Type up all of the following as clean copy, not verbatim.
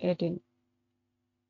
18।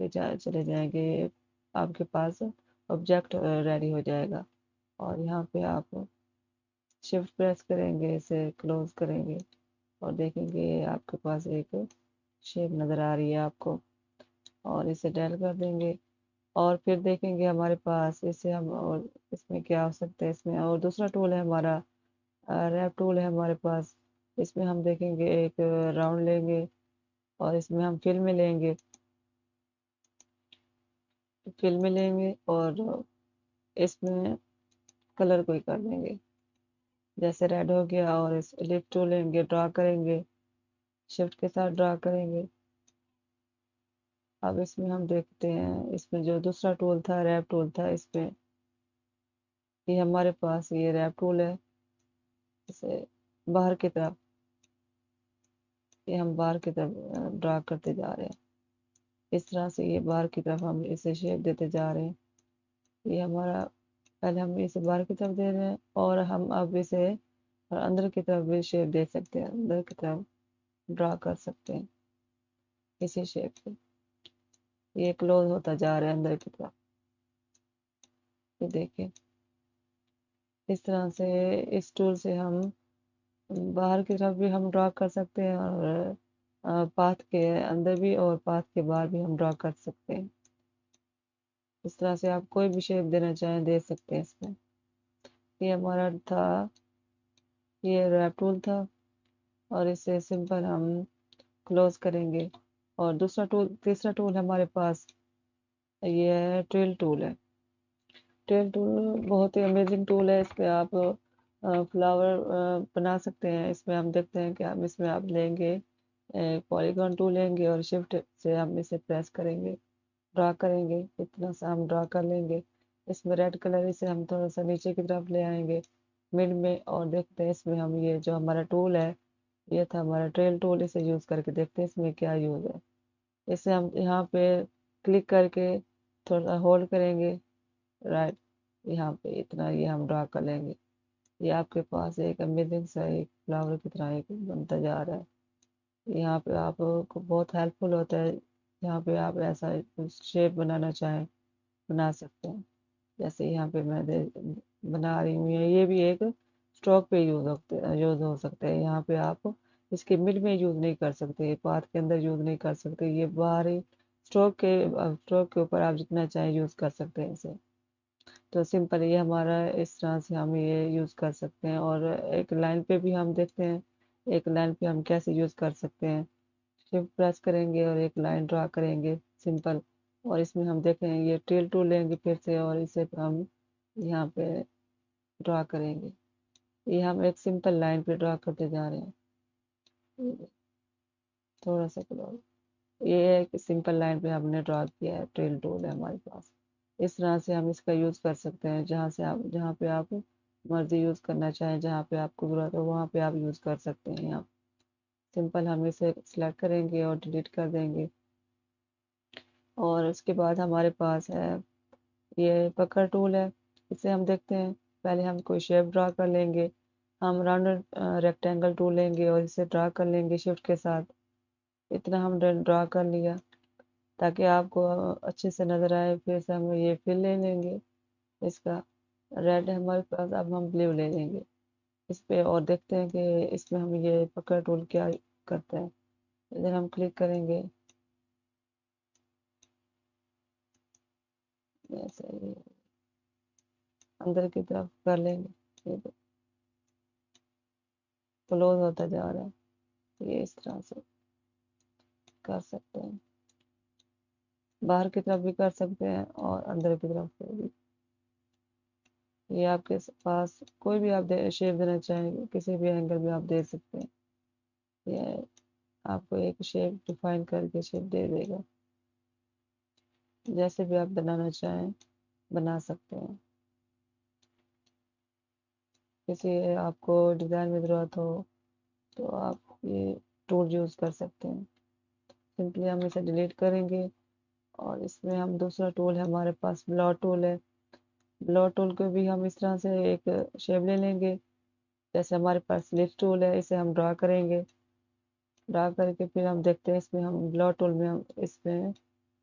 پہ چلے جائیں گے، آپ کے پاس آبجیکٹ ریڈی ہو جائے گا، اور یہاں پہ آپ شفٹ پریس کریں گے، اسے کلوز کریں گے اور دیکھیں گے آپ کے پاس ایک شیپ نظر آ رہی ہے آپ کو، اور اسے ڈیل کر دیں گے، اور پھر دیکھیں گے ہمارے پاس اسے ہم، اور اس میں کیا ہو سکتا ہے، اس میں اور دوسرا ٹول ہے ہمارا ریپ ٹول ہے ہمارے پاس، اس میں ہم دیکھیں گے ایک راؤنڈ لیں گے اور اس میں ہم فلمیں لیں گے، اور اس میں کلر کوئی کر دیں گے، جیسے ریڈ ہو گیا، اور اس لفٹ ٹول لیں گے، ڈرا کریں گے، شفٹ کے ساتھ ڈرا کریں گے۔ اب اس میں ہم دیکھتے ہیں، اس میں جو دوسرا ٹول تھا ریپ ٹول تھا، اس میں یہ ہمارے پاس یہ ریپ ٹول ہے، اسے باہر کی طرف، یہ ہم باہر کی طرف ڈرا کرتے جا رہے ہیں، اس طرح سے یہ باہر کی طرف ہم اسے شیپ دیتے جا رہے ہیں، یہ ہمارا پہلے ہم اسے باہر کی طرف دے رہے ہیں، اور ہم اب اسے اندر کی طرف بھی شیپ دے سکتے ہیں، اندر کی طرف ڈرا کر سکتے ہیں اسی شیپ سے، یہ کلوز ہوتا جا رہا ہے اندر کی طرف، یہ دیکھیں اس طرح سے اس ٹول سے ہم باہر کی طرف بھی ہم ڈرا کر سکتے ہیں، اور پاتھ کے اندر بھی اور پاتھ کے باہر بھی ہم ڈرا کر سکتے ہیں، اس طرح سے آپ کوئی بھی شیپ دینا چاہیں دے سکتے ہیں اس میں۔ یہ ہمارا تھا، یہ ریپ ٹول تھا، اور اسے سمپل ہم کلوز کریں گے، اور تیسرا ٹول ہمارے پاس یہ ہے ٹریل ٹول ہے، ٹریل ٹول بہت ہی امیزنگ ٹول ہے، اس پہ آپ فلاور بنا سکتے ہیں، اس میں ہم دیکھتے ہیں کہ ہم اس میں آپ لیں گے پالیگون ٹول لیں گے، اور شفٹ سے ہم اسے پریس کریں گے، ڈرا کریں گے، اتنا سا ہم ڈرا کر لیں گے، اس میں ریڈ کلر اسے ہم تھوڑا سا نیچے کی طرف لے آئیں گے مڈ میں، اور دیکھتے ہیں اس میں ہم یہ جو ہمارا ٹول ہے، یہ تھا ہمارا ٹریل ٹول، اسے یوز کر کے دیکھتے ہیں اس میں کیا یوز ہے، اسے ہم یہاں پہ کلک کر کے تھوڑا ہولڈ کریں گے، رائٹ یہاں پہ اتنا یہ ہم ڈرا کر لیں گے، یہ آپ کے پاس ایک امیزنگ سا ایک فلاور کی طرح ایک بنتا جا رہا ہے، یہاں پہ آپ کو بہت ہیلپ فل ہوتا ہے، یہاں پہ آپ ایسا شیپ بنانا چاہیں بنا سکتے ہیں، جیسے یہاں پہ میں بنا رہی ہوں، یہ بھی ایک اسٹروک پہ یوز ہو سکتا ہے، یہاں پہ آپ اس کے مڈ میں یوز نہیں کر سکتے، پاتھ کے اندر یوز نہیں کر سکتے، یہ باہر ہی اسٹروک کے اوپر آپ جتنا چاہیں یوز کر سکتے ہیں اسے، تو سمپل یہ ہمارا اس طرح سے ہم یہ یوز کر سکتے ہیں، اور ایک لائن پہ بھی ہم دیکھتے ہیں ایک لائن پہ ہم کیسے یوز کر سکتے ہیں، شفٹ پریس کریں گے اور ایک لائن ڈرا کریں گے سمپل، اور اس میں ہم دیکھیں یہ ٹریل ٹول لیں گے پھر سے، اور اسے ہم یہاں پہ ڈرا کریں گے، یہ ہم ایک سمپل لائن پہ ڈرا کرتے جا رہے ہیں، تھوڑا سا یہ ایک سمپل لائن پہ ہم نے ڈرا کیا ہے، ٹریل ٹول ہے ہمارے پاس، اس طرح سے ہم اس کا یوز کر سکتے ہیں، جہاں پہ آپ مرضی یوز کرنا چاہیں، جہاں پہ آپ کو ضرورت ہو وہاں پہ آپ یوز کر سکتے ہیں، آپ سمپل ہم اسے سلیکٹ کریں گے اور ڈیلیٹ کر دیں گے، اور اس کے بعد ہمارے پاس ہے یہ پکڑ ٹول ہے، اسے ہم دیکھتے ہیں، پہلے ہم کوئی شیپ ڈرا کر لیں گے، ہم راؤنڈ ریکٹینگل ٹول لیں گے اور اسے ڈرا کر لیں گے شفٹ کے ساتھ، اتنا ہم ڈرا کر لیا تاکہ آپ کو اچھے سے نظر آئے، پھر سے ہم یہ فل لے لیں گے، اس کا ریڈ ہے ہمارے پاس، اب ہم بلیو لے لیں گے اس پہ، اور دیکھتے ہیں کہ اس میں ہم یہ پکڑ ٹول کیا کرتا ہے، ادھر ہم کلک کریں گے، ایسے ہی اندر کی طرف کر لیں گے، کلوز ہوتا جا رہا ہے، یہ اس طرح سے کر سکتے ہیں، باہر کی طرف بھی کر سکتے ہیں اور اندر کی طرف بھی، یہ آپ کے پاس کوئی بھی آپ شیپ دینا چاہیں گے کسی بھی اینگل میں آپ دے سکتے ہیں، یہ آپ کو ایک شیپ ڈیفائن کر کے شیپ دے دے گا، جیسے بھی آپ بنانا چاہیں بنا سکتے ہیں، کسی آپ کو ڈیزائن میں ضرورت ہو تو آپ یہ ٹول یوز کر سکتے ہیں، سمپلی ہم اسے ڈیلیٹ کریں گے، اور اس میں ہم دوسرا ٹول ہے ہمارے پاس بلا ٹول ہے، بلا ٹول کو بھی ہم اس طرح سے ایک شیپ لے لیں گے، جیسے ہمارے پاس لفٹ ٹول ہے، اسے ہم ڈرا کریں گے، ڈرا کر کے پھر ہم دیکھتے ہیں اس میں ہم بلا ٹول میں ہم اس میں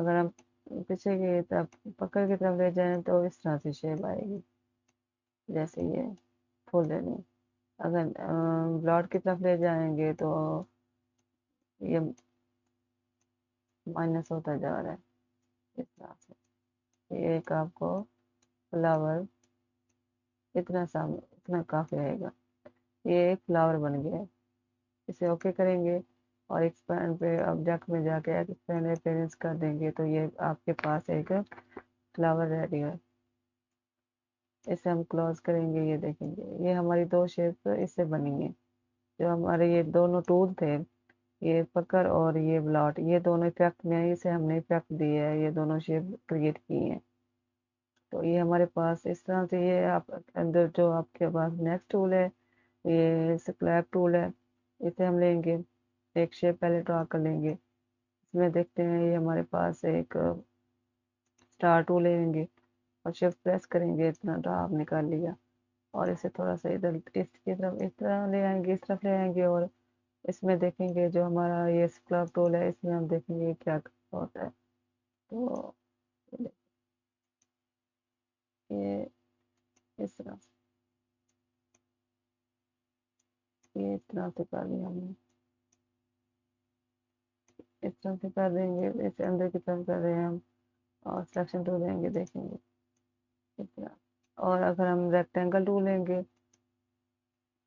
اگر ہم پیچھے کی طرف پکڑ کی طرف لے جائیں تو اس طرح سے شیپ آئے گی، جیسے یہ پھول دینی۔ اگر بلاٹ کی طرف لے جائیں گے تو یہ مائنس ہوتا جا رہا ہے اس طرح سے۔ یہ ایک آپ کو فلاور اتنا کافی رہے گا، یہ ایک فلاور بن گیا ہے۔ اسے اوکے کریں گے اور ایکسپینڈ پہ آبجیکٹ میں جا کے ایکسپینڈ اپیرنس کر دیں گے تو یہ آپ کے پاس ایک فلاور ریڈی ہے۔ اسے ہم کلوز کریں گے، یہ دیکھیں گے یہ ہماری دو شیپ اس سے بنی ہیں۔ جو ہمارے یہ دونوں ٹول تھے، یہ پکڑ اور یہ بلاٹ، یہ دونوں افیکٹ میں اسے ہم نے افیکٹ دیے ہے، یہ دونوں شیپ کریٹ کی ہیں۔ تو یہ ہمارے پاس اس طرح سے یہ آپ اندر جو آپ کے پاس نیکسٹ ٹول ہے، یہ سکلیپ ٹول ہے، اسے ہم لیں گے، ایک شیپ پہلے ڈرا کر لیں گے۔ اس میں دیکھتے ہیں یہ ہمارے پاس ایک اسٹار ٹول لیں گے اور شفٹ پریس کریں گے، اتنا ڈرا آپ نکال لیا، اور اسے تھوڑا سا ادھر اس کی طرف اس طرح لے آئیں گے، اس طرف لے آئیں گے، اور اس میں دیکھیں گے جو ہمارا یہ اسکلاب ٹول ہے، اس میں ہم دیکھیں گے کیا ہوتا ہے۔ تو یہ اس طرح یہ اس طرح سے کر لیا ہم نے، اس طرح سے کر دیں گے، اس اندر کی طرف کر رہے ہیں ہم، اور سلیکشن ٹول دیں گے، دیکھیں گے اس طرح۔ اور اگر ہم ریکٹینگل ٹول لیں گے،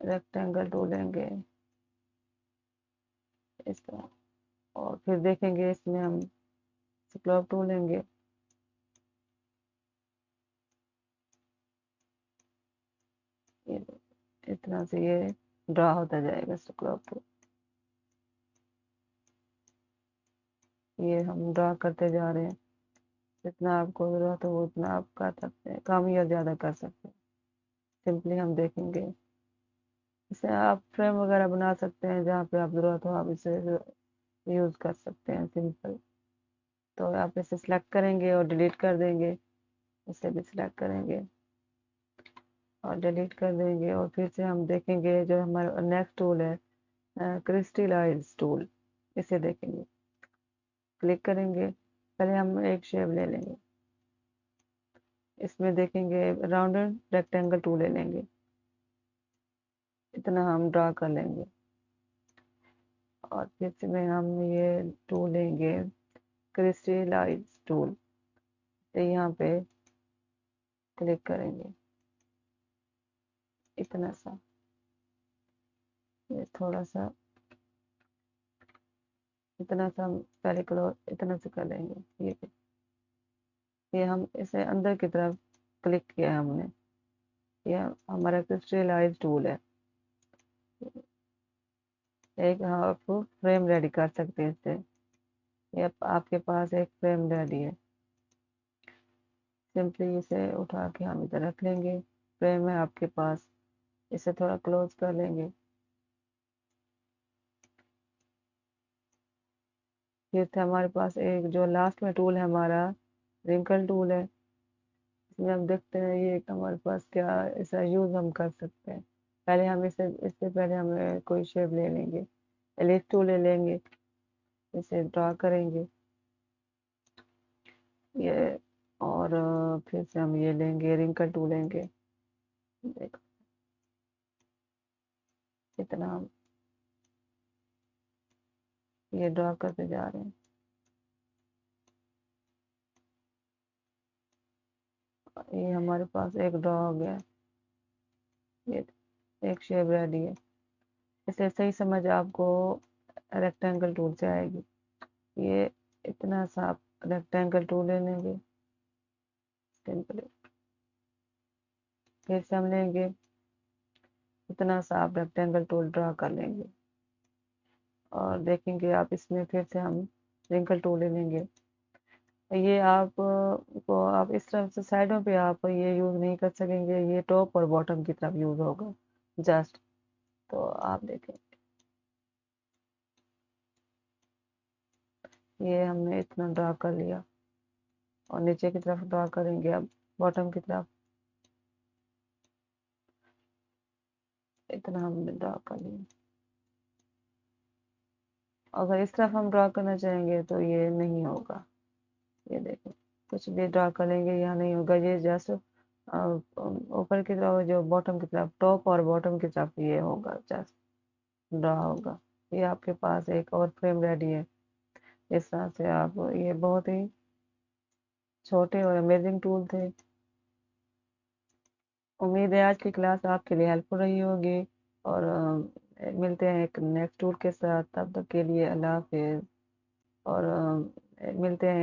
ریکٹینگل ٹول لیں گے اس طرح، اور پھر دیکھیں گے اس میں ہم اسکلاب ٹول لیں گے، اس طرح سے یہ ڈرا ہوتا جائے گا اسکلاب ٹول۔ یہ ہم ڈرا کرتے جا رہے ہیں، جتنا آپ کو ضرورت ہو اتنا آپ کر سکتے ہیں، کم یا زیادہ کر سکتے ہیں۔ سمپلی ہم دیکھیں گے، اسے آپ فریم وغیرہ بنا سکتے ہیں، جہاں پہ آپ ضرورت ہو آپ اسے یوز کر سکتے ہیں سمپل۔ تو آپ اسے سلیکٹ کریں گے اور ڈیلیٹ کر دیں گے، اسے بھی سلیکٹ کریں گے اور ڈیلیٹ کر دیں گے، اور پھر سے ہم دیکھیں گے جو ہمارا نیکسٹ ٹول ہے کرسٹلائز ٹول، اسے دیکھیں گے، کلک کریں گے، پہلے ہم ایک شیپ لے لیں گے، اس میں دیکھیں گے راؤنڈڈ ریکٹینگل ٹول لے لیں گے، اتنا ہم ڈرا کر لیں گے، اور پھر سے میں ہم یہ ٹول لیں گے کرسٹلائز ٹول، یہاں پہ کلک کریں گے، اتنا سا، یہ تھوڑا سا اتنا سا ہم پہلے اتنا سا کر لیں گے، یہ ہم اسے اندر کی طرف کلک کیا ہم نے، یہ ہمارا کرسٹلائز ٹول ہے، ایک آپ فریم ریڈی کر سکتے ہیں اس سے، یہ آپ کے پاس ایک فریم ریڈی ہے، سمپلی اسے اٹھا کے ہم ادھر رکھ لیں گے، فریم ہے آپ کے پاس، اسے تھوڑا کلوز کر لیں گے، پھر سے ہمارے پاس ایک جو لاسٹ میں ٹول ہے ہمارا رنکل ٹول ہے، اس میں ہم دیکھتے ہیں یہ ہمارے پاس کیا ایسا یوز ہم کر سکتے ہیں۔ پہلے ہم اس سے پہلے ہم کوئی شیپ لے لیں گے، ایلیس ٹول لے لیں گے، اسے ڈرا کریں گے یہ، اور پھر سے ہم یہ لیں گے رنکل ٹول لیں گے، دیکھو اتنا ہم یہ ڈرا کرتے جا رہے ہیں، یہ ہمارے پاس ایک ڈرا ہو گیا، یہ ایک شیپ ریڈی ہے، اسے صحیح سمجھ آپ کو ریکٹینگل ٹول سے آئے گی، یہ اتنا سا آپ ریکٹینگل ٹول لے لیں گے، سمپلی پھر سے ہم لیں گے اتنا سا آپ ریکٹینگل ٹول ڈرا کر لیں گے، اور دیکھیں گے آپ اس میں پھر سے ہم رنکل ٹول لے لیں گے، یہ آپ کو آپ اس طرح سے سائڈوں پہ آپ یہ یوز نہیں کر سکیں گے، یہ ٹاپ اور باٹم کی طرف یوز ہوگا جسٹ، تو آپ دیکھیں یہ ہم نے اتنا ڈرا کر لیا، اور نیچے کی طرف ڈرا کریں گے اب باٹم کی طرف، اتنا ہم نے ڈرا کر لیا، اگر اس طرف ہم ڈرا کرنا چاہیں گے تو یہ نہیں ہوگا، یہ دیکھیں کچھ بھی ڈرا کر لیں گے یہاں نہیں ہوگا، یہ جسٹ اوپر کی طرف جو باٹم کی طرف ٹاپ اور باٹم کی طرف یہ ہوگا جسٹ ڈرا ہوگا۔ یہ آپ کے پاس ایک اور فریم ریڈی ہے، اس طرح سے آپ یہ بہت ہی چھوٹے اور امیزنگ ٹول تھے۔ امید ہے آج کی کلاس آپ کے لیے ہیلپ فل رہی ہوگی، اور ملتے ہیں ایک نیکسٹ ٹول کے ساتھ، تب تک کے لیے اللہ حافظ، اور ملتے ہیں